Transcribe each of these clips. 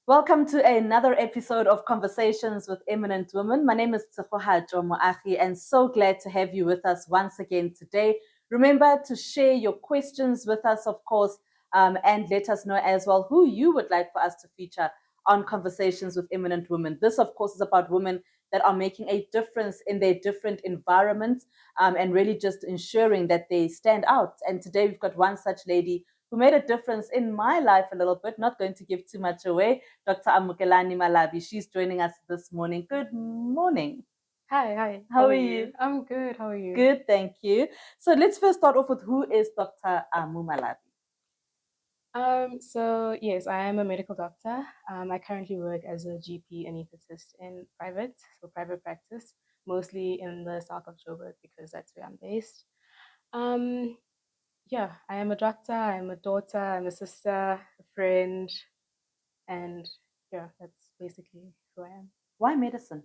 Welcome to another episode of Conversations with Eminent Women. My name is Tsefohajo Moahi, and so glad to have you with us once again today. Remember to share your questions with us, of course, and let us know as well who you would like for us to feature on Conversations with Eminent Women. This, of course, is about women that are making a difference in their different environments and really just ensuring that they stand out. And today we've got one such lady who made a difference in my life a little bit, not going to give too much away. Dr. Amukelani Malabi, she's joining us this morning. Good morning. Hi. How are you? I'm good. How are you? Good, thank you. So let's first start off with who is Dr. Amu Malabi? So yes, I am a medical doctor. I currently work as a GP anesthetist in private practice, mostly in the south of Joburg because that's where I'm based. Yeah, I am a doctor, I'm a daughter, I'm a sister, a friend, and yeah, that's basically who I am. Why medicine?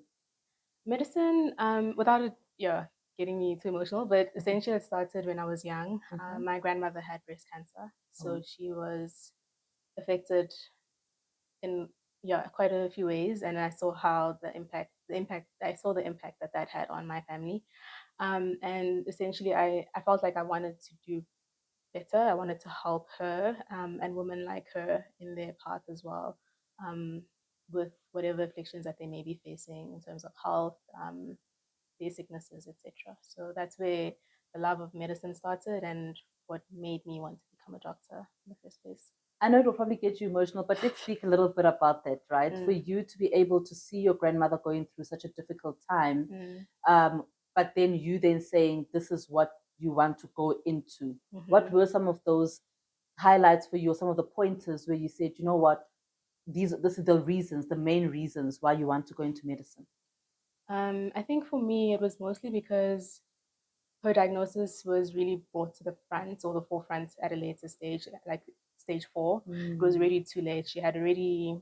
Medicine, without it, yeah, getting me too emotional, but essentially it started when I was young. My grandmother had breast cancer, so she was affected in quite a few ways, and I saw how I saw the impact that had on my family. And essentially, I felt like I wanted to do better. I wanted to help her and women like her in their path as well, with whatever afflictions that they may be facing in terms of health, their sicknesses, etc. So that's where the love of medicine started and what made me want to become a doctor in the first place. I know it will probably get you emotional, but let's speak a little bit about that, right? For you to be able to see your grandmother going through such a difficult time, but then you then saying, this is what you want to go into. What were some of those highlights for you, or some of the pointers where you said, you know what, this is the reasons, the main reasons why you want to go into medicine? I think for me, it was mostly because her diagnosis was really brought to the front or the forefront at a later stage, like stage 4. It was already too late. She had already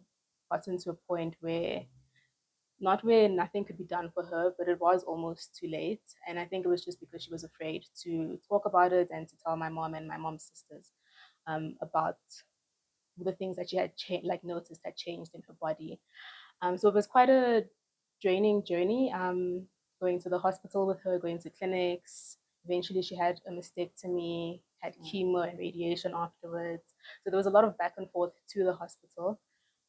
gotten to a point where, not where nothing could be done for her, but it was almost too late. And I think it was just because she was afraid to talk about it and to tell my mom and my mom's sisters about the things that she had noticed had changed in her body. So it was quite a draining journey, going to the hospital with her, going to clinics. Eventually, she had a mastectomy, had chemo and radiation afterwards. So there was a lot of back and forth to the hospital.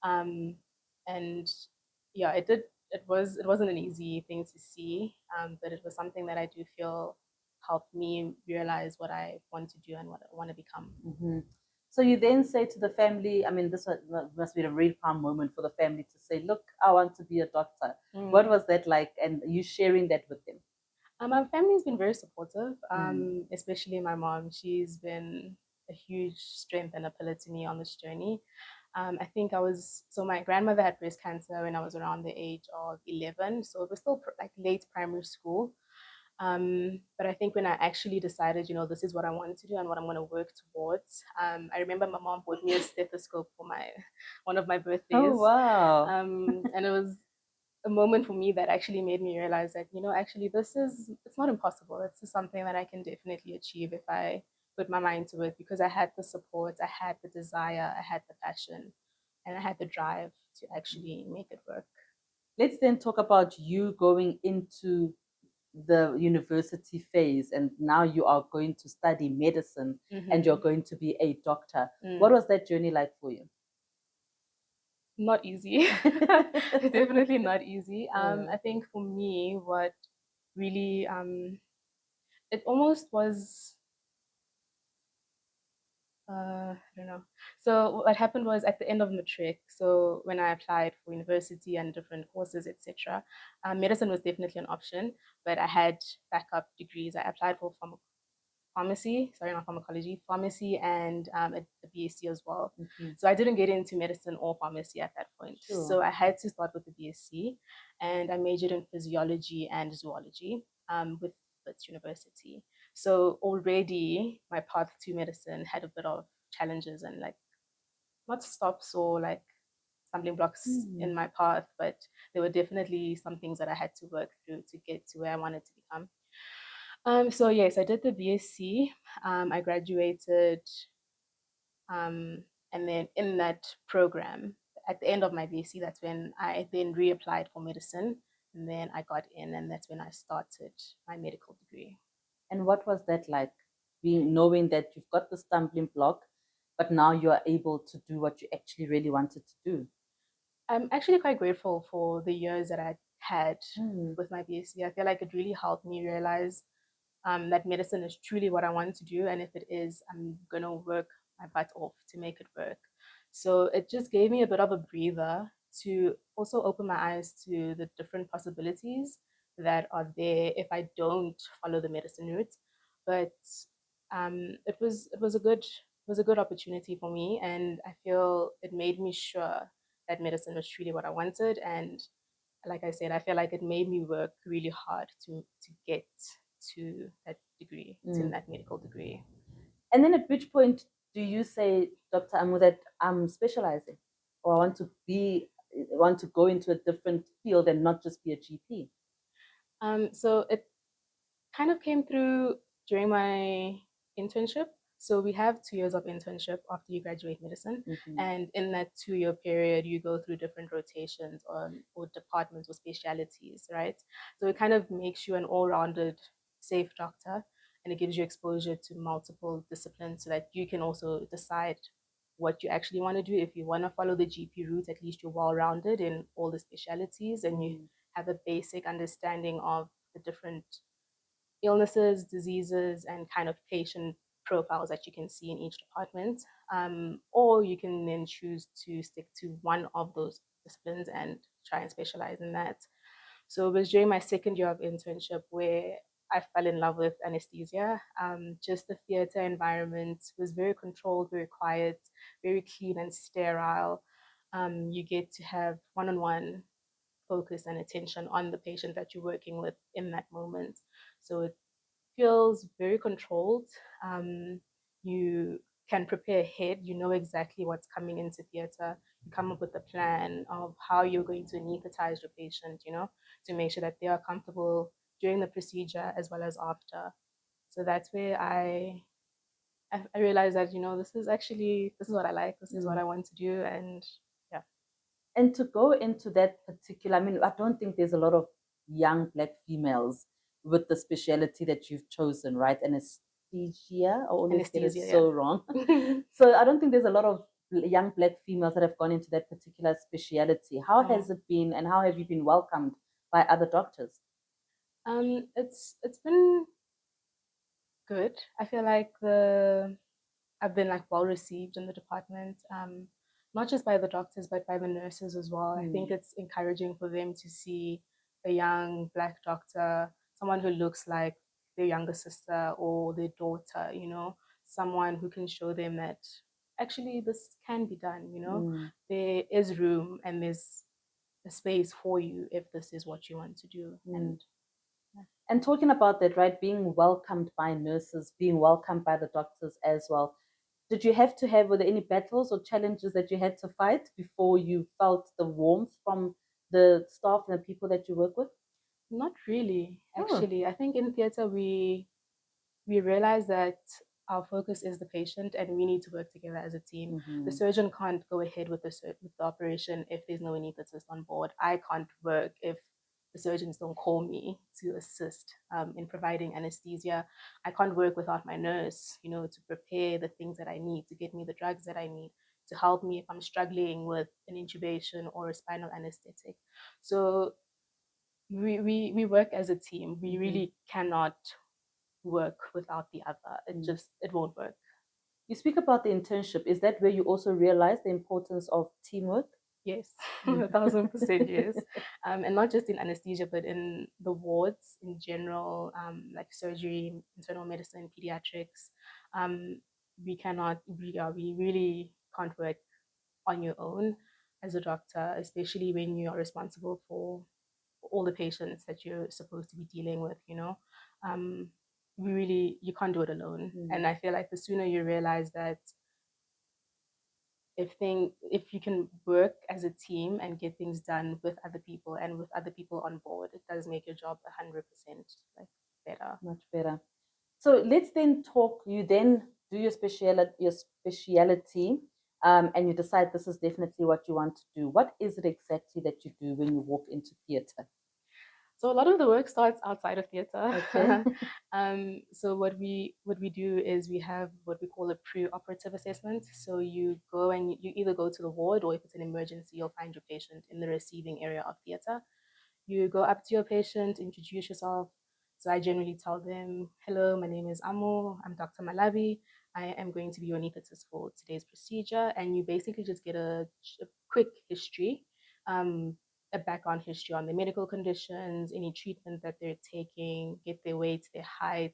And yeah, it wasn't an easy thing to see, but it was something that I do feel helped me realize what I want to do and what I want to become. So you then say to the family, I mean, this must be a really calm moment for the family to say, look, I want to be a doctor. What was that like? And you sharing that with them? My family's been very supportive, especially my mom. She's been a huge strength and a pillar to me on this journey. I think my grandmother had breast cancer when I was around the age of 11. So it was still like late primary school. But I think when I actually decided, this is what I wanted to do and what I'm going to work towards, I remember my mom bought me a stethoscope for one of my birthdays. Oh, wow. And it was a moment for me that actually made me realize that, actually it's not impossible. It's just something that I can definitely achieve if I put my mind to it, because I had the support, I had the desire, I had the passion, and I had the drive to actually make it work. Let's then talk about you going into the university phase, and now you are going to study medicine and you're going to be a doctor. What was that journey like for you? Not easy. Definitely not easy. I think for me, what really it almost was, I don't know. So what happened was, at the end of matric, so when I applied for university and different courses, etc., medicine was definitely an option, but I had backup degrees. I applied for pharmacy, sorry, not pharmacology, pharmacy, and a BSc as well. So I didn't get into medicine or pharmacy at that point. Sure. So I had to start with the BSc, and I majored in physiology and zoology with Wits University. So already my path to medicine had a bit of challenges and, like, not stops or like stumbling blocks in my path, but there were definitely some things that I had to work through to get to where I wanted to become. So yes, I did the BSc. I graduated And then in that program, at the end of my BSc, that's when I then reapplied for medicine, and then I got in, and that's when I started my medical degree. And what was that like, being knowing that you've got the stumbling block, but now you are able to do what you actually really wanted to do? I'm actually quite grateful for the years that I had with my BSc. I feel like it really helped me realize that medicine is truly what I want to do. And if it is, I'm going to work my butt off to make it work. So it just gave me a bit of a breather to also open my eyes to the different possibilities that are there if I don't follow the medicine route. But it was a good opportunity for me, and I feel it made me sure that medicine was truly what I wanted. And like I said, I feel like it made me work really hard to get to that degree, to that medical degree. And then at which point do you say, Dr. Amu, that I'm specializing, or I want to go into a different field and not just be a GP? So it kind of came through during my internship. So we have 2 years of internship after you graduate medicine. And in that 2-year period, you go through different rotations or departments or specialities, right? So it kind of makes you an all-rounded, safe doctor, and it gives you exposure to multiple disciplines so that you can also decide what you actually want to do. If you want to follow the GP route, at least you're well-rounded in all the specialities, and you have a basic understanding of the different illnesses, diseases, and kind of patient profiles that you can see in each department. Or you can then choose to stick to one of those disciplines and try and specialize in that. So it was during my second year of internship where I fell in love with anesthesia. Just the theater environment was very controlled, very quiet, very clean and sterile. You get to have one-on-one focus and attention on the patient that you're working with in that moment. So it feels very controlled. You can prepare ahead. You know exactly what's coming into theater. You come up with a plan of how you're going to anesthetize your patient, to make sure that they are comfortable during the procedure as well as after. So that's where I realized that, this is what I like. This is what I want to do. And yeah. And to go into that particular, I mean, I don't think there's a lot of young Black females with the specialty that you've chosen, right? Anesthesia, I always get it Anesthesia, so wrong. So I don't think there's a lot of young Black females that have gone into that particular specialty. How has it been, and how have you been welcomed by other doctors? It's been good. I feel like I've been like well received in the department, not just by the doctors but by the nurses as well. I think it's encouraging for them to see a young Black doctor, someone who looks like their younger sister or their daughter, someone who can show them that actually this can be done. There is room and there's a space for you if this is what you want to do. And talking about that, right, being welcomed by nurses, being welcomed by the doctors as well. Did you have to were there any battles or challenges that you had to fight before you felt the warmth from the staff and the people that you work with? Not really, actually. I think in theater we realize that our focus is the patient and we need to work together as a team. The surgeon can't go ahead with the operation if there's no anesthetist on board. I can't work if the surgeons don't call me to assist in providing anesthesia. I can't work without my nurse, to prepare the things that I need, to get me the drugs that I need, to help me if I'm struggling with an intubation or a spinal anesthetic. So we work as a team. We really cannot work without the other. It won't work. You speak about the internship. Is that where you also realize the importance of teamwork? Yes, 1,000% yes. And not just in anesthesia, but in the wards in general, like surgery, internal medicine, pediatrics. We really can't work on your own as a doctor, especially when you are responsible for all the patients that you're supposed to be dealing with, um, you can't do it alone. And I feel like the sooner you realize that if you can work as a team and get things done with other people and with other people on board, it does make your job 100% like better. Much better. So let's then talk. You then do your speciality, and you decide this is definitely what you want to do, what is it exactly that you do when you walk into theatre? So a lot of the work starts outside of theatre. Okay. So what we do is we have what we call a pre-operative assessment. So you go and you either go to the ward, or if it's an emergency, you'll find your patient in the receiving area of theatre. You go up to your patient, introduce yourself. So I generally tell them, "Hello, my name is Amu. I'm Dr. Malabi. I am going to be your anesthetist for today's procedure." And you basically just get a quick history, um, a background history on their medical conditions, any treatment that they're taking, get their weight, their height,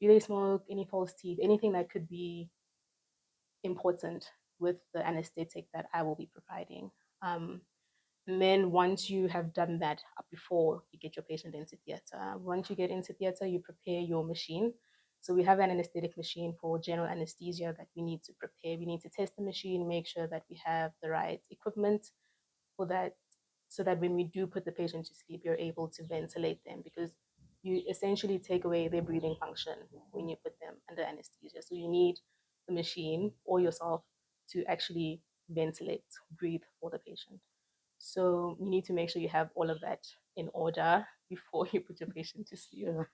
do they smoke, any false teeth, anything that could be important with the anesthetic that I will be providing. Um, and then once you have done that before you get your patient into theatre, once you get into theatre, you prepare your machine. So we have an anesthetic machine for general anesthesia that we need to prepare. We need to test the machine, make sure that we have the right equipment for that, so that when we do put the patient to sleep, you're able to ventilate them, because you essentially take away their breathing function when you put them under anesthesia. So you need the machine or yourself to actually ventilate, breathe for the patient. So you need to make sure you have all of that in order before you put your patient to sleep. Sure.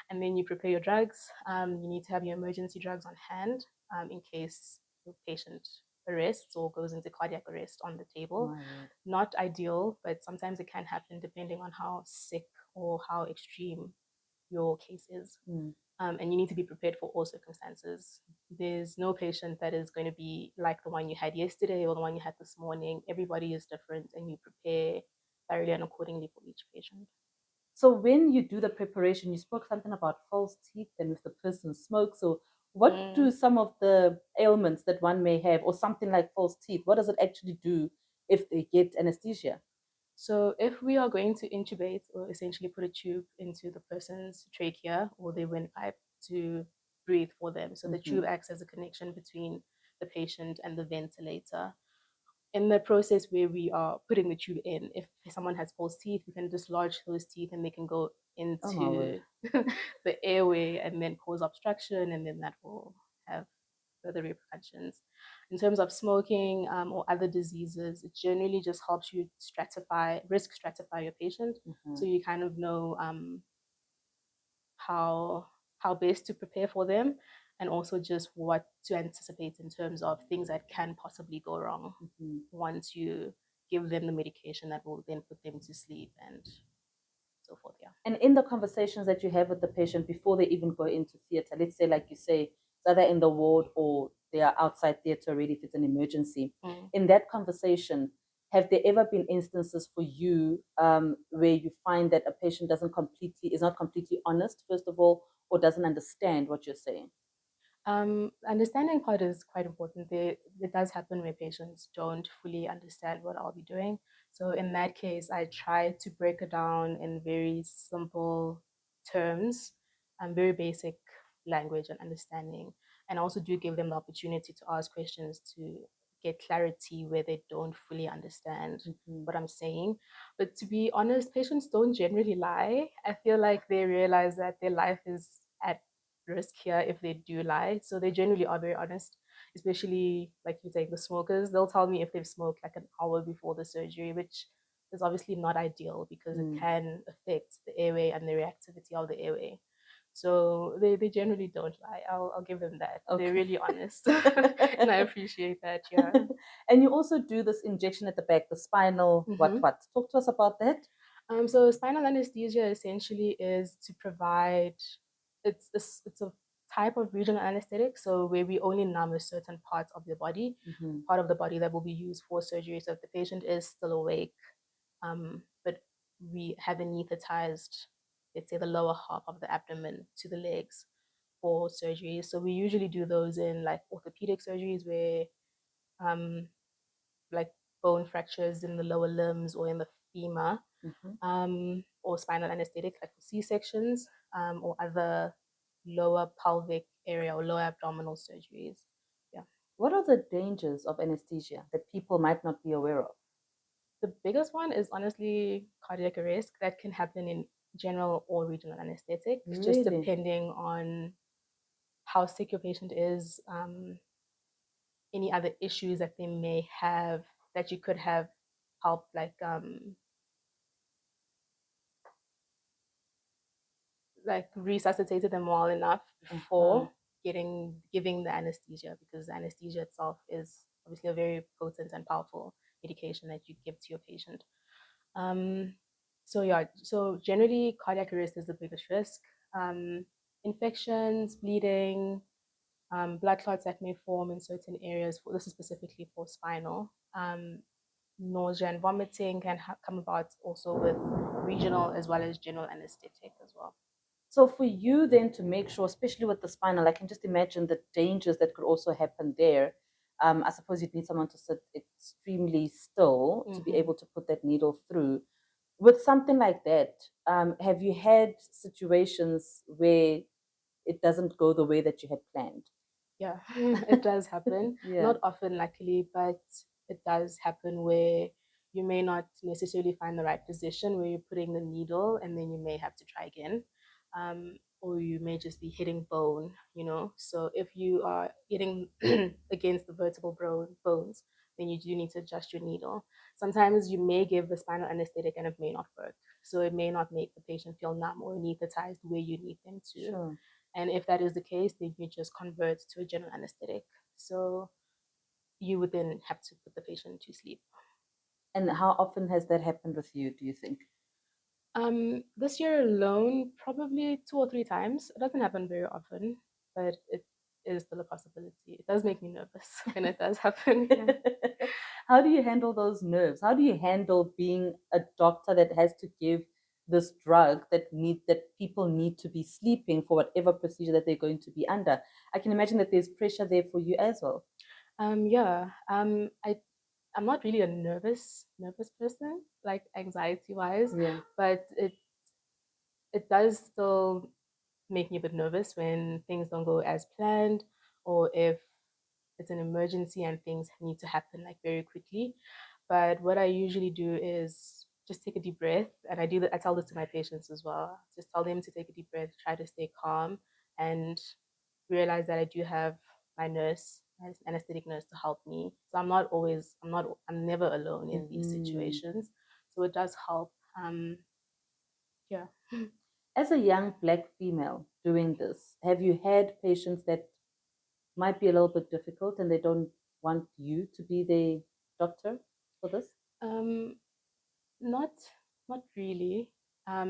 And then you prepare your drugs. You need to have your emergency drugs on hand, in case your patient arrests or goes into cardiac arrest on the table. My word. Not ideal, but sometimes it can happen depending on how sick or how extreme your case is. Mm. And you need to be prepared for all circumstances. There's no patient that is going to be like the one you had yesterday or the one you had this morning. Everybody is different, and you prepare thoroughly and accordingly for each patient. So when you do the preparation, you spoke something about false teeth and if the person smokes. So what do Mm. some of the ailments that one may have, or something like false teeth, what does it actually do if they get anesthesia? So, if we are going to intubate or essentially put a tube into the person's trachea or their windpipe to breathe for them, so the Mm-hmm. tube acts as a connection between the patient and the ventilator. In the process where we are putting the tube in, if someone has false teeth, we can dislodge those teeth and they can go Oh my word. into the airway and then cause obstruction, and then that will have further repercussions. In terms of smoking, or other diseases, it generally just helps you risk stratify your patient, Mm-hmm. so you kind of know, how best to prepare for them, and also just what to anticipate in terms of things that can possibly go wrong Mm-hmm. once you give them the medication that will then put them to sleep and so forth. Yeah. And in the conversations that you have with the patient before they even go into theatre, let's say, like you say, it's either in the ward or they are outside theatre already if it's an emergency. Mm. In that conversation, have there ever been instances for you where you find that a patient is not completely honest, first of all, or doesn't understand what you're saying? Understanding part is quite important. It does happen where patients don't fully understand what I'll be doing. So in that case, I try to break it down in very simple terms and very basic language and understanding. And I also do give them the opportunity to ask questions to get clarity where they don't fully understand Mm-hmm. what I'm saying. But to be honest, patients don't generally lie. I feel like they realize that their life is at risk here if they do lie. So they generally are very honest, especially like you say, the smokers. They'll tell me if they've smoked like an hour before the surgery, which is obviously not ideal because it Mm. can affect the airway and the reactivity of the airway. So they generally don't lie. I'll give them that. They're Okay. really honest. And I appreciate that. Yeah. And you also do this injection at the back, the spinal Mm-hmm. what? Talk to us about that. So spinal anesthesia essentially is to provide, it's a type of regional anesthetic, so where we only numb a certain part of the body, Mm-hmm. part of the body that will be used for surgery. So if the patient is still awake, but we have anesthetized, let's say, the lower half of the abdomen to the legs for surgery. So we usually do those in like orthopedic surgeries where, um, like bone fractures in the lower limbs or in the femur, Mm-hmm. or spinal anesthetic, like for C-sections, or other lower pelvic area or lower abdominal surgeries. Yeah. What are the dangers of anesthesia that people might not be aware of? The biggest one is honestly cardiac arrest that can happen in general or regional anesthetic, just Really? depending on how sick your patient is, any other issues that they may have that you could have helped, like resuscitated them well enough before giving the anesthesia, because the anesthesia itself is obviously a very potent and powerful medication that you give to your patient. Um, so yeah, so generally cardiac arrest is the biggest risk. Infections, bleeding, blood clots that may form in certain areas. This is specifically for spinal. Nausea and vomiting can come about also with regional as well as general anesthetic as well. So for you then to make sure, especially with the spinal, I can just imagine the dangers that could also happen there. I suppose you'd need someone to sit extremely still to be able to put that needle through. With something like that, have you had situations where it doesn't go the way that you had planned? Yeah, it does happen. Yeah. Not often, luckily, but it does happen where you may not necessarily find the right position where you're putting the needle, and then you may have to try again. Or you may just be hitting bone, you know. So if you are hitting against the vertebral bones, then you do need to adjust your needle. Sometimes you may give the spinal anesthetic and it may not work. So it may not make the patient feel numb or anesthetized where you need them to. Sure. And if that is the case, then you just convert to a general anesthetic. So you would then have to put the patient to sleep. And how often has that happened with you, do you think? This year alone, probably 2 or 3 times. It doesn't happen very often, but it is still a possibility. It does make me nervous when it does happen. Yeah. How do you handle those nerves? How do you handle being a doctor that has to give this drug that people need to be sleeping for whatever procedure that they're going to be under? I can imagine that there's pressure there for you as well. Yeah. I'm not really a nervous person, like anxiety wise, Yeah. but it does still make me a bit nervous when things don't go as planned, or if it's an emergency and things need to happen like very quickly. But what I usually do is just take a deep breath, and I do that. I tell this to my patients as well. Just tell them to take a deep breath, try to stay calm, and realize that I do have my nurse, my anesthetic nurse, to help me. So I'm never alone in these situations. So it does help. Yeah. As a young Black female doing this, have you had patients that might be a little bit difficult and they don't want you to be the doctor for this? Um, not not really.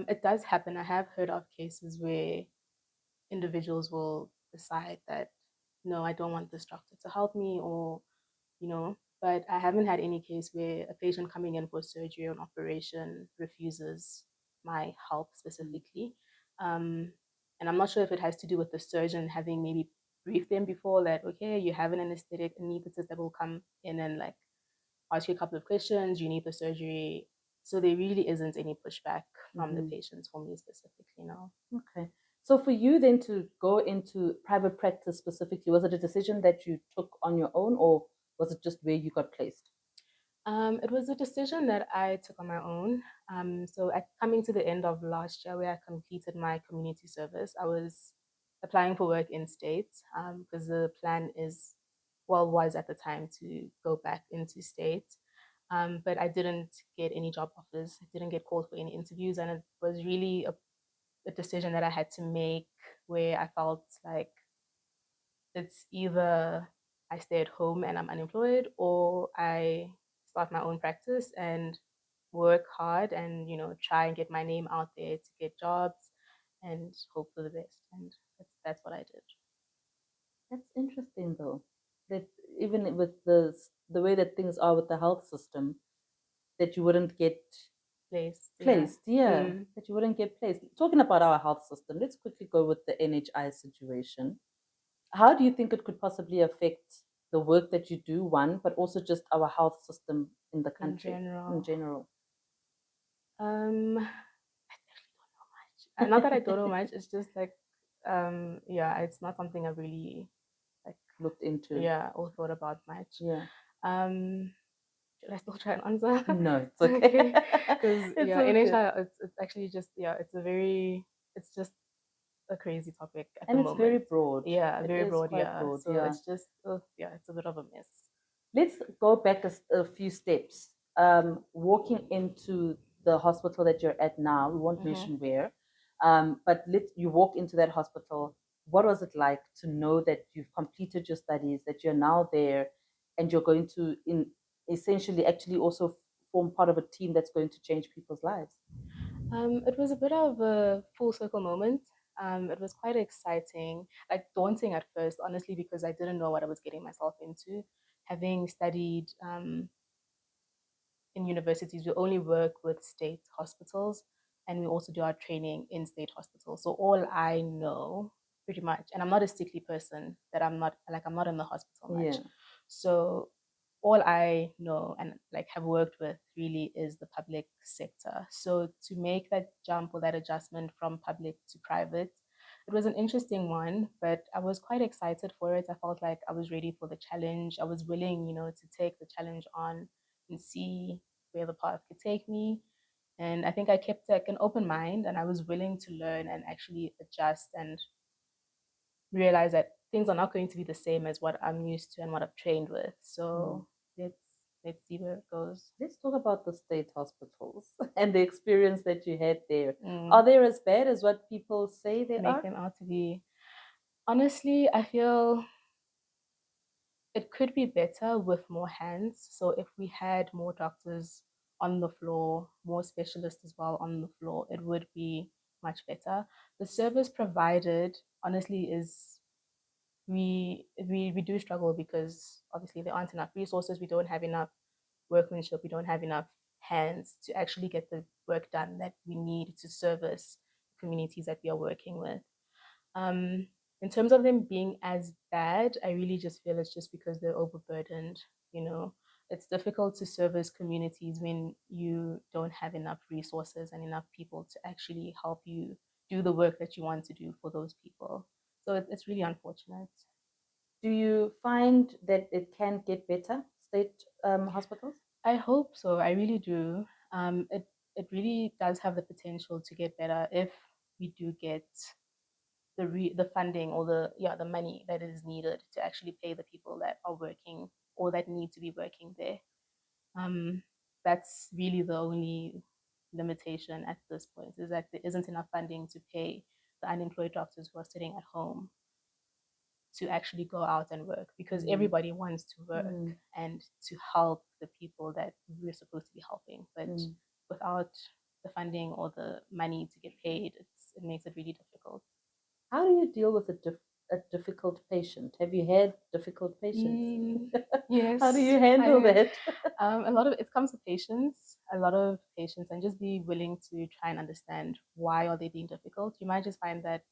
It does happen. I have heard of cases where individuals will decide that no, I don't want this doctor to help me, or you know. But I haven't had any case where a patient coming in for surgery or an operation refuses my help specifically. Um, and I'm not sure if it has to do with the surgeon having maybe briefed them before that, okay, you have an anesthetic anesthetist that will come in and like ask you a couple of questions, you need the surgery. So there really isn't any pushback from the patients for me specifically now. Okay. So for you then to go into private practice specifically, was it a decision that you took on your own, or was it just where you got placed? It was a decision that I took on my own. So at coming to the end of last year, where I completed my community service, I was applying for work in state, because the plan was at the time to go back into state. But I didn't get any job offers. I didn't get called for any interviews, and it was really a decision that I had to make, where I felt like it's either I stay at home and I'm unemployed, or I start my own practice and work hard and try and get my name out there to get jobs and hope for the best. And that's what I did. That's interesting though. That even with the way that things are with the health system, that you wouldn't get placed. Yeah, that you wouldn't get placed. Talking about our health system, let's quickly go with the NHI situation. How do you think it could possibly affect the work that you do, one, but also just our health system in the country in general? I actually don't know much. Not that I don't know much. It's just like, yeah, it's not something I really like looked into. Yeah, or thought about much. Yeah. Should I still try and answer? No, it's okay. Because It's yeah, okay. NHI, it's actually just it's just a crazy topic at the And it's very moment. broad. Yeah, It very is broad. quite Yeah, broad. so Yeah. it's just yeah, it's a bit of a mess. Let's go back a few steps. Walking into the hospital that you're at now, we won't Mm-hmm. mention where, but you walk into that hospital. What was it like to know that you've completed your studies, that you're now there, and you're going to essentially actually also form part of a team that's going to change people's lives? It was a bit of a full circle moment. It was quite exciting, like daunting at first, honestly, because I didn't know what I was getting myself into. Having studied in universities, we only work with state hospitals, and we also do our training in state hospitals. So all I know pretty much, and I'm not a sickly person, that I'm not in the hospital much. Yeah. So all I know and like have worked with really is the public sector. So to make that jump or that adjustment from public to private, it was an interesting one, but I was quite excited for it. I felt like I was ready for the challenge. I was willing, to take the challenge on and see where the path could take me. And I think I kept like an open mind, and I was willing to learn and actually adjust and realize that things are not going to be the same as what I'm used to and what I've trained with. Mm. So let's let's see where it goes. Let's talk about the state hospitals and the experience that you had there. Mm, Are they as bad as what people say they make are? them out to be. Honestly, I feel it could be better with more hands. So if we had more doctors on the floor, more specialists as well on the floor, it would be much better. The service provided, honestly, is we do struggle because obviously there aren't enough resources. We don't have enough workmanship. We don't have enough hands to actually get the work done that we need to service communities that we are working with. Um, in terms of them being as bad, I really just feel it's just because they're overburdened. You know, it's difficult to service communities when you don't have enough resources and enough people to actually help you do the work that you want to do for those people. So it's really unfortunate. Do you find that it can get better, state hospitals? I hope so. I really do. It really does have the potential to get better if we do get the funding or the money that is needed to actually pay the people that are working or that need to be working there. Um, that's really the only limitation at this point, is that there isn't enough funding to pay the unemployed doctors who are sitting at home to actually go out and work, because Mm. everybody wants to work Mm. and to help the people that we're supposed to be helping, but Mm. without the funding or the money to get paid, it makes it really difficult. How do you deal with a difficult patient? Have you had difficult patients? Mm, How do yes, you handle I that? a lot of it comes to patience, a lot of patience, and just be willing to try and understand why are they being difficult. You might just find that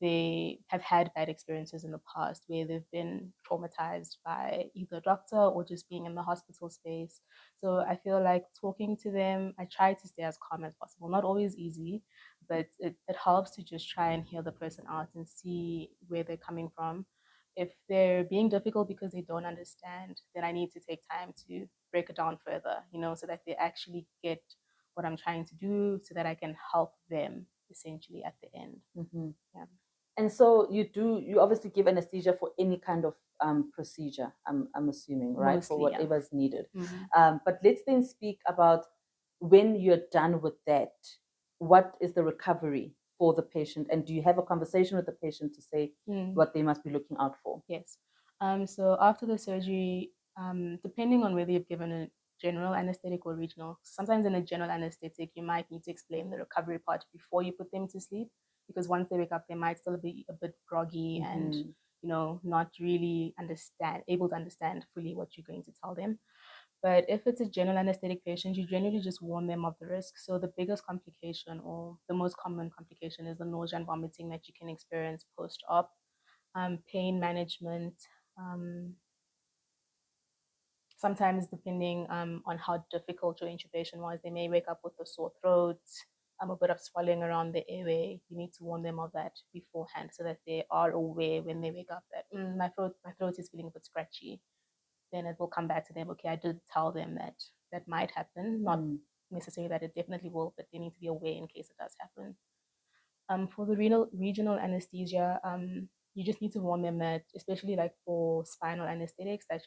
they have had bad experiences in the past where they've been traumatized by either a doctor or just being in the hospital space. So I feel like talking to them, I try to stay as calm as possible. Not always easy, but it helps to just try and hear the person out and see where they're coming from. If they're being difficult because they don't understand, then I need to take time to break it down further, so that they actually get what I'm trying to do so that I can help them essentially at the end. Mm-hmm. Yeah. And so you obviously give anesthesia for any kind of procedure, I'm assuming, right? For Mostly, yeah. whatever is needed. Mm-hmm. But let's then speak about when you're done with that, what is the recovery for the patient? And do you have a conversation with the patient to say Mm, what they must be looking out for? yes. So after the surgery, depending on whether you've given a general anesthetic or regional, sometimes in a general anesthetic, you might need to explain the recovery part before you put them to sleep, because once they wake up, they might still be a bit groggy and Mm-hmm. not really able to understand fully what you're going to tell them. But if it's a general anesthetic patient, you generally just warn them of the risk. So the biggest complication or the most common complication is the nausea and vomiting that you can experience post-op. Pain management. Um, Sometimes, depending on how difficult your intubation was, they may wake up with a sore throat, a bit of swelling around the airway. You need to warn them of that beforehand so that they are aware when they wake up that my throat is feeling a bit scratchy. Then it will come back to them. Okay, I did tell them that that might happen, not Mm. necessarily that it definitely will, but they need to be aware in case it does happen. For the regional anesthesia, you just need to warn them that, especially like for spinal anesthetics, that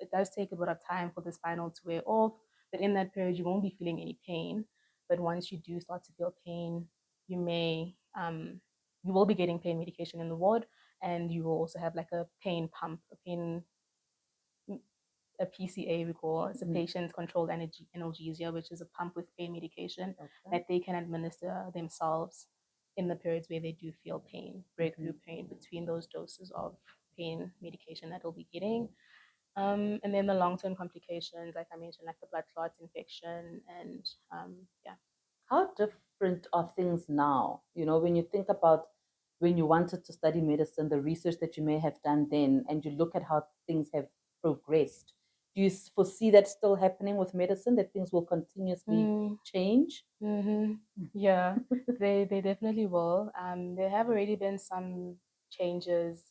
it does take a bit of time for the spinal to wear off. But in that period, you won't be feeling any pain. But once you do start to feel pain, you may you will be getting pain medication in the ward, and you will also have like a pain pump, a PCA we call. It's a patient controlled analgesia, which is a pump with pain medication that they can administer themselves in the periods where they do feel pain, breakthrough pain between those doses of pain medication that they'll be getting. And then the long-term complications, like I mentioned, like the blood clots, infection, and yeah. How different are things now? When you think about when you wanted to study medicine, the research that you may have done then, and you look at how things have progressed. Do you foresee that still happening with medicine, that things will continuously change? Mm-hmm. Yeah, they definitely will. There have already been some changes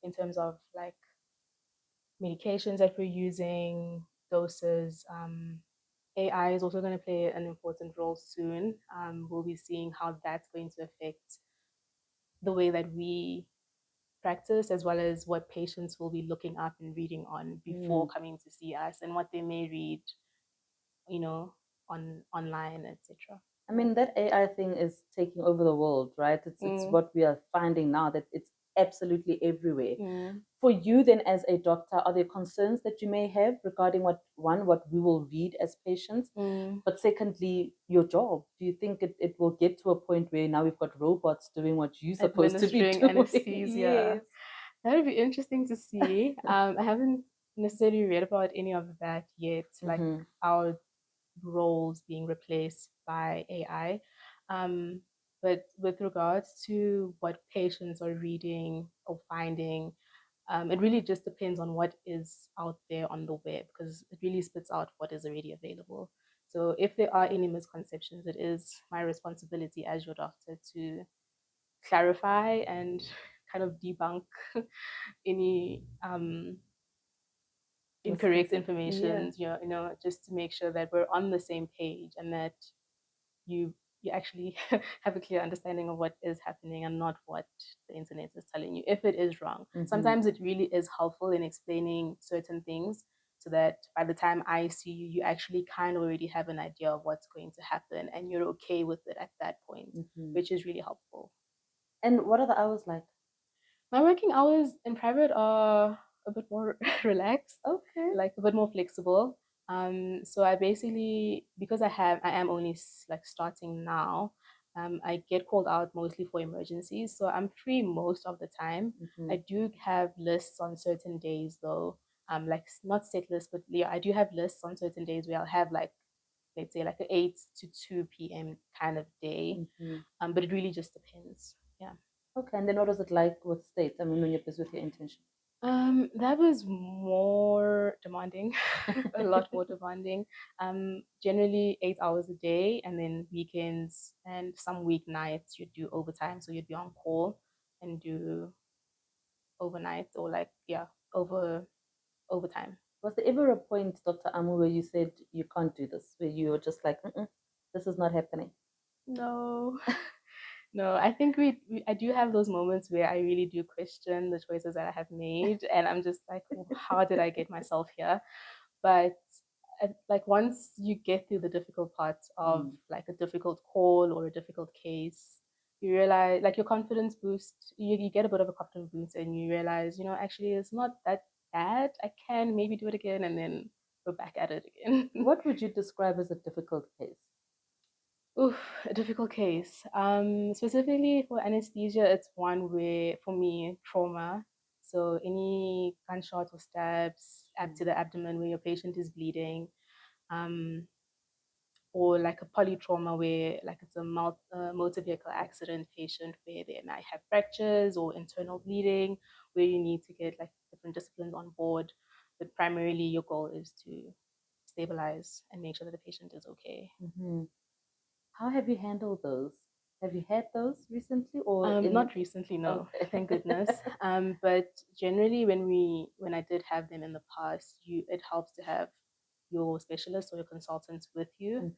in terms of like medications that we're using, doses. AI is also going to play an important role soon. We'll be seeing how that's going to affect the way that we practice, as well as what patients will be looking up and reading on before coming to see us, and what they may read, you know, online, etc. I mean, that AI thing is taking over the world, right? It's what we are finding now, that it's absolutely everywhere. For you then, as a doctor, are there concerns that you may have regarding what we will read as patients, but secondly, your job? Do you think it will get to a point where now we've got robots doing what you're supposed to be Administering doing? anesthesia. Yes. That would be interesting to see. I haven't necessarily read about any of that yet, like our roles being replaced by AI. But with regards to what patients are reading or finding, it really just depends on what is out there on the web, because it really spits out what is already available. So if there are any misconceptions, it is my responsibility as your doctor to clarify and kind of debunk any incorrect information, just to make sure that we're on the same page, and that you you actually have a clear understanding of what is happening and not what the internet is telling you if it is wrong. Sometimes it really is helpful in explaining certain things, so that by the time I see you, you actually kind of already have an idea of what's going to happen, and you're okay with it at that point, which is really helpful. And what are the hours like? My working hours in private are a bit more relaxed, Okay. like a bit more flexible. So I basically, because I am only like starting now, I get called out mostly for emergencies. So I'm free most of the time. I do have lists on certain days though. Like not set lists, but yeah, I do have lists on certain days where I'll have like, let's say like a 8 to 2 p.m. kind of day. But it really just depends. Yeah. Okay, and then what was it like with state? I mean, when you're busy with your internship? That was more demanding, a lot more demanding. Generally 8 hours a day, and then weekends and some weeknights you'd do overtime, so you'd be on call and do overnight, or like overtime. Was there ever a point, Dr. Amu, where you said you can't do this, where you were just like, this is not happening? No, no. I think I do have those moments where I really do question the choices that I have made, and I'm just like, how did I get myself here? But like once you get through the difficult parts of like a difficult call or a difficult case, you realize, like, your confidence boosts. You get a bit of a confidence boost, and you realize, actually it's not that bad. I can maybe do it again, and then go back at it again. What would you describe as a difficult case? Oof, a difficult case. Specifically for anesthesia, it's one where, for me, trauma. So any gunshots or stabs up to the abdomen where your patient is bleeding, um, or like a polytrauma where, like, it's a motor vehicle accident patient where they might have fractures or internal bleeding, where you need to get like different disciplines on board. But primarily, your goal is to stabilize and make sure that the patient is okay. How have you handled those? Have you had those recently, or Not recently, no. Okay. Thank goodness. But generally, when I did have them in the past, it helps to have your specialist or your consultants with you.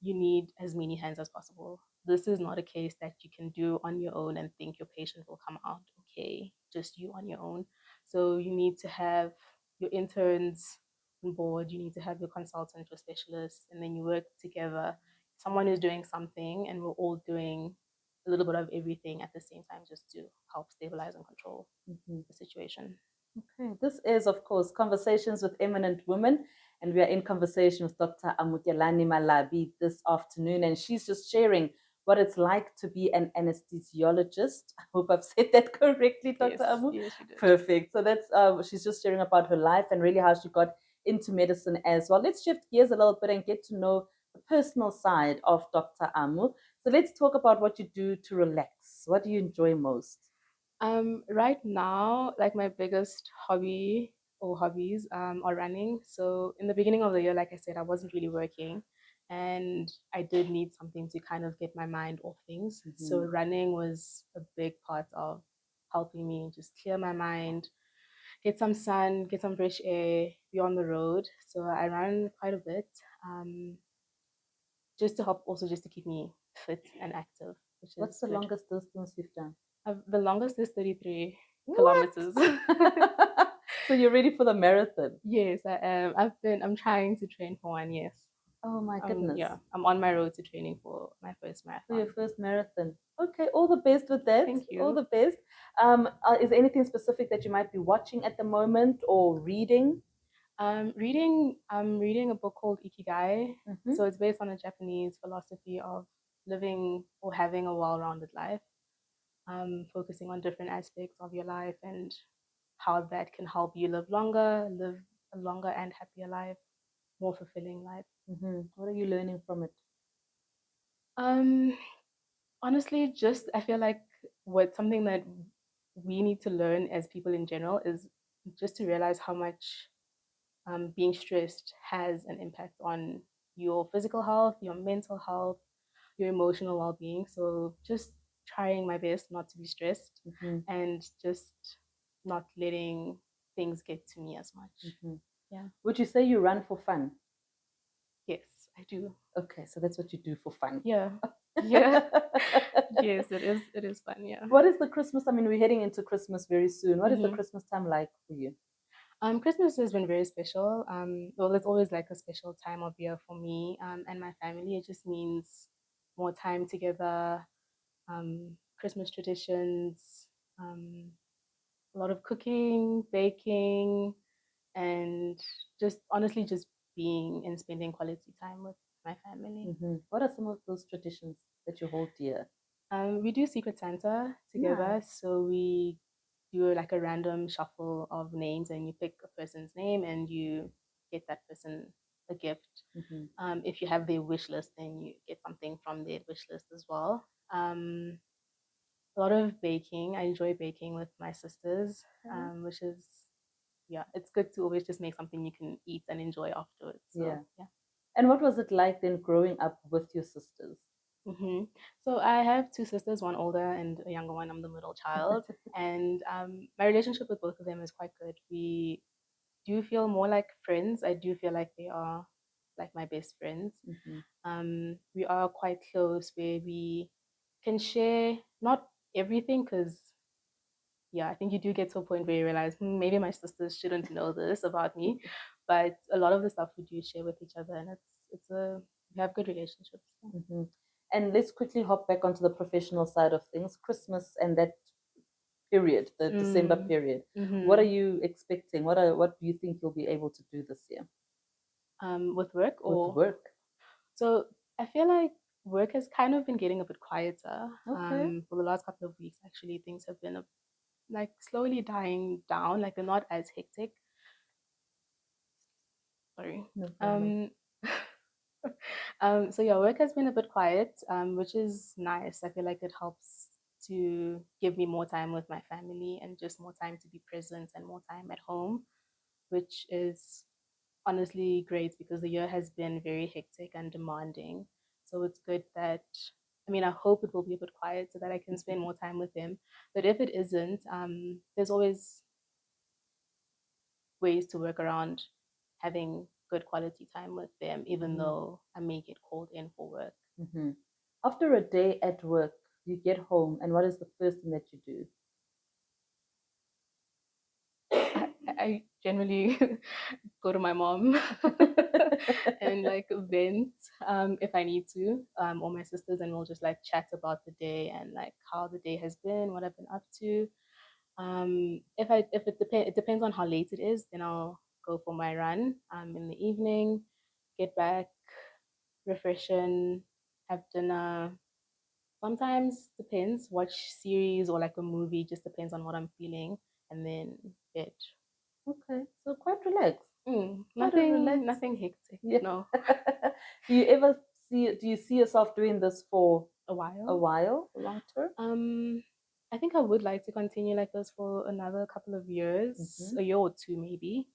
You need as many hands as possible. this is not a case that you can do on your own and think your patient will come out okay, just you on your own. So you need to have your interns on board, you need to have your consultant, your specialist, and then you work together. Someone is doing something, and we're all doing a little bit of everything at the same time just to help stabilize and control the situation. Okay, this is, of course, Conversations with Eminent Women, and we are in conversation with Dr. Amukelani Malabi this afternoon, and she's just sharing what it's like to be an anesthesiologist. I hope I've said that correctly, Dr. Yes, Amu. yes, you did. Perfect. So that's she's just sharing about her life and really how she got into medicine as well. Let's shift gears a little bit and get to know the personal side of Dr. Amu. So let's talk about what you do to relax. What do you enjoy most? Right now, like my biggest hobby or hobbies are running. So in the beginning of the year, like I said, I wasn't really working, and I did need something to kind of get my mind off things. So running was a big part of helping me just clear my mind, get some sun, get some fresh air, be on the road. So I run quite a bit, just to help, also just to keep me fit and active, which What's is the good. longest distance you've done? The longest is 33 What? kilometers. So you're ready for the marathon? Yes, I am. I'm trying to train for one. Yes. Oh my goodness. Yeah, I'm on my road to training for my first For your marathon. first marathon. Okay, all the best with that. Thank All you. the best. Is there anything specific that you might be watching at the moment or reading? I'm reading a book called Ikigai. Mm-hmm. So it's based on a Japanese philosophy of living or having a well-rounded life, focusing on different aspects of your life and how that can help you live a longer and happier life, more fulfilling life. Mm-hmm. What are you learning from it? Um, Honestly, just I feel like what something that we need to learn as people in general is just to realize how much being stressed has an impact on your physical health, your mental health, your emotional well-being. So just trying my best not to be stressed Mm-hmm. and just not letting things get to me as much. Mm-hmm. Yeah. Would you say you run for fun? Yes, I do. Okay, so that's what you do for fun. Yeah. Yeah. Yes, it is. It is fun. Yeah. What is the Christmas? I mean, we're heading into Christmas very soon. What is the Mm-hmm. Christmas time like for you? Christmas has been very special. Well, it's always like a special time of year for me and my family. It just means more time together, Christmas traditions, um, a lot of cooking, baking, and just honestly just being and spending quality time with my family. Mm-hmm. What are some of those traditions that you hold dear? We do Secret Santa together, Nice. so we do like a random shuffle of names, and you pick a person's name, and you get that person a gift. Mm-hmm. If you have their wish list, then you get something from their wish list as well. A lot of baking. I enjoy baking with my sisters, Okay. which is yeah, it's good to always just make something you can eat and enjoy afterwards. Yeah. So yeah. And what was it like then growing up with your sisters? So I have two sisters, one older and a younger one. I'm the middle child, and my relationship with both of them is quite good. We do feel more like friends. I do feel like they are like my best friends. Mm-hmm. We are quite close where we can share not everything because yeah, I think you do get to a point where you realize maybe my sisters shouldn't know this about me, but a lot of the stuff we do share with each other, and it's a we have good relationships. Yeah. Mm-hmm. And let's quickly hop back onto the professional side of things. Christmas and that period, the December Mm, period. What are mm-hmm. you expecting? What do you think you'll be able to do this year With work with or work? so I feel like work has kind of been getting a bit quieter. Okay. For the last couple of weeks, actually, things have been like slowly dying down. Like they're not as hectic. Sorry. No problem. Um, so yeah, work has been a bit quiet, which is nice. I feel like it helps to give me more time with my family and just more time to be present and more time at home, which is honestly great because the year has been very hectic and demanding. So it's good that, I mean, I hope it will be a bit quiet so that I can spend more time with them. But if it isn't, there's always ways to work around having good quality time with them, even Mm-hmm. though I may get called in for work. Mm-hmm. After a day at work, you get home, and what is the first thing that you do? I generally go to my mom and like vent if I need to, or my sisters, and we'll just like chat about the day and like how the day has been, what I've been up to. If it depends on how late it is, then I'll go for my run in the evening, get back, refreshen, have dinner. Sometimes depends, watch series or like a movie, just depends on what I'm feeling, and then bed. Okay, so quite relaxed. Quite a Nothing, relaxed. nothing hectic. Yeah. No, Do you ever do you see yourself doing this for a a while. while, long term? Um, I think I would like to continue like this for another couple of years, Mm-hmm. a year or two maybe.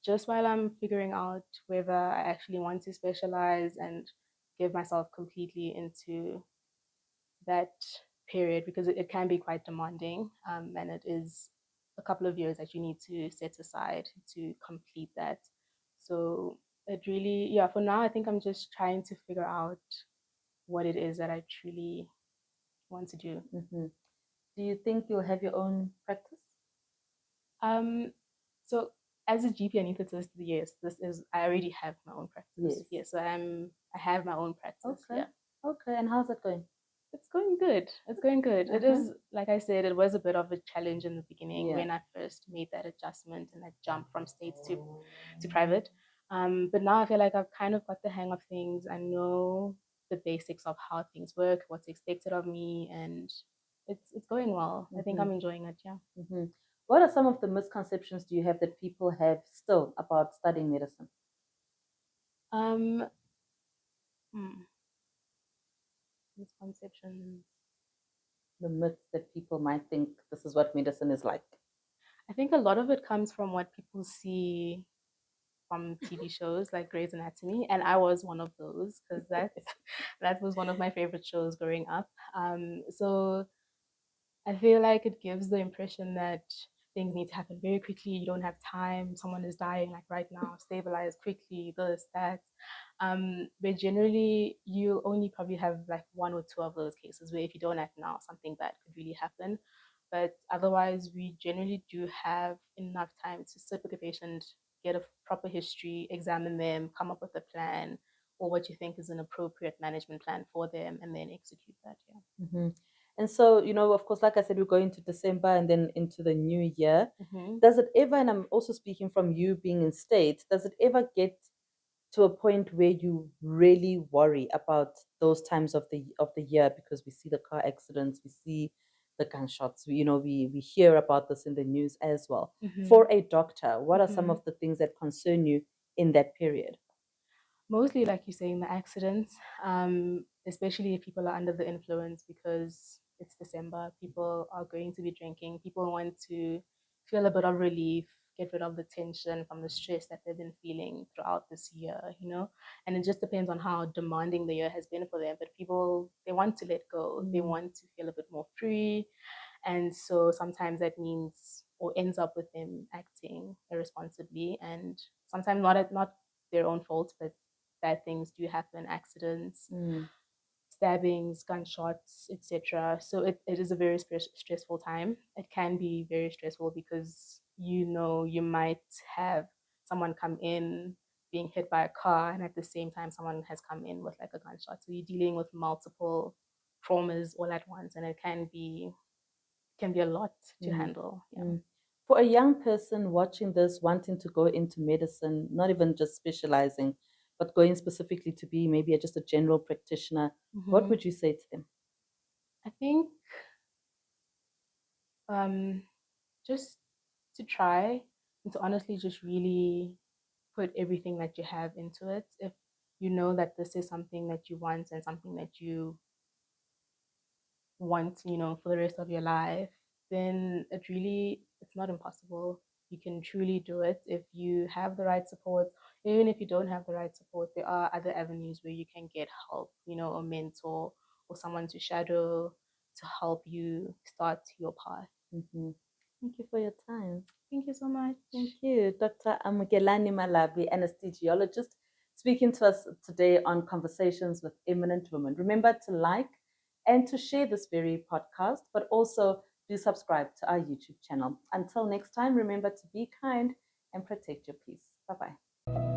Just while I'm figuring out whether I actually want to specialize and give myself completely into that period, because it can be quite demanding, and it is a couple of years that you need to set aside to complete that. So it really, yeah, for now I think I'm just trying to figure out what it is that I truly want to do. Mm-hmm. Do you think you'll have your own practice? Um, so as a GP anesthetist, yes, this is I already have my own practice. Yes. Yes, so I have my own practice. Okay. Yeah. Okay. And how's it going? It's going good. It's going good. It Uh-huh. is, like I said, it was a bit of a challenge in the beginning Yeah. when I first made that adjustment and I jumped from state to private. But now I feel like I've kind of got the hang of things. I know the basics of how things work, what's expected of me, and it's going well. I think Mm-hmm. I'm enjoying it. Yeah. Mm-hmm. What are some of the misconceptions do you have that people have still about studying medicine? Um, hmm, misconceptions. The myths that people might think this is what medicine is like. I think a lot of it comes from what people see from TV shows like Grey's Anatomy, and I was one of those because that was one of my favorite shows growing up. So I feel like it gives the impression that things need to happen very quickly. You don't have time. Someone is dying like right now. Stabilize quickly. This, that. But generally, you only probably have like one or two of those cases where if you don't act now, something bad could really happen. But otherwise, we generally do have enough time to sit with the patient, get a proper history, examine them, come up with a plan, or what you think is an appropriate management plan for them, and then execute that. Yeah. Mm-hmm. And so, of course, like I said, we're going to December and then into the new year. Mm-hmm. Does it ever, and I'm also speaking from you being in state, does it ever get to a point where you really worry about those times of the year because we see the car accidents, we see the gunshots, we hear about this in the news as well. Mm-hmm. For a doctor, what are some Mm-hmm. of the things that concern you in that period? Mostly, like you say, in the accidents, especially if people are under the influence, because it's December, people are going to be drinking, people want to feel a bit of relief, get rid of the tension from the stress that they've been feeling throughout this year. And it just depends on how demanding the year has been for them, but people, they want to let go, they Mm. want to feel a bit more free. And so sometimes that means or ends up with them acting irresponsibly, and sometimes not their own fault, but bad things do happen, accidents, Mm. stabbings, gunshots, etc. So it is a very stressful time. It can be very stressful because you might have someone come in being hit by a car, and at the same time someone has come in with like a gunshot. So you're dealing with multiple traumas all at once, and it can be a lot to Mm. handle. Yeah. Mm. For a young person watching this, wanting to go into medicine, not even just specializing, but going specifically to be maybe just a general practitioner, what Hmm. would you say to them? I think um, just to try and to honestly just really put everything that you have into it. If you know that this is something that you want and something that you want, for the rest of your life, then it's not impossible. You can truly do it if you have the right support. Even if you don't have the right support, there are other avenues where you can get help, a mentor or someone to shadow to help you start your path. Mhm. Thank you for your time. Thank you so much. Thank you, Dr. Amukelani Malabi, anesthesiologist, speaking to us today on Conversations with Eminent Women. Remember to like and to share this very podcast, but also do subscribe to our YouTube channel. Until next time, remember to be kind and protect your peace. Bye bye.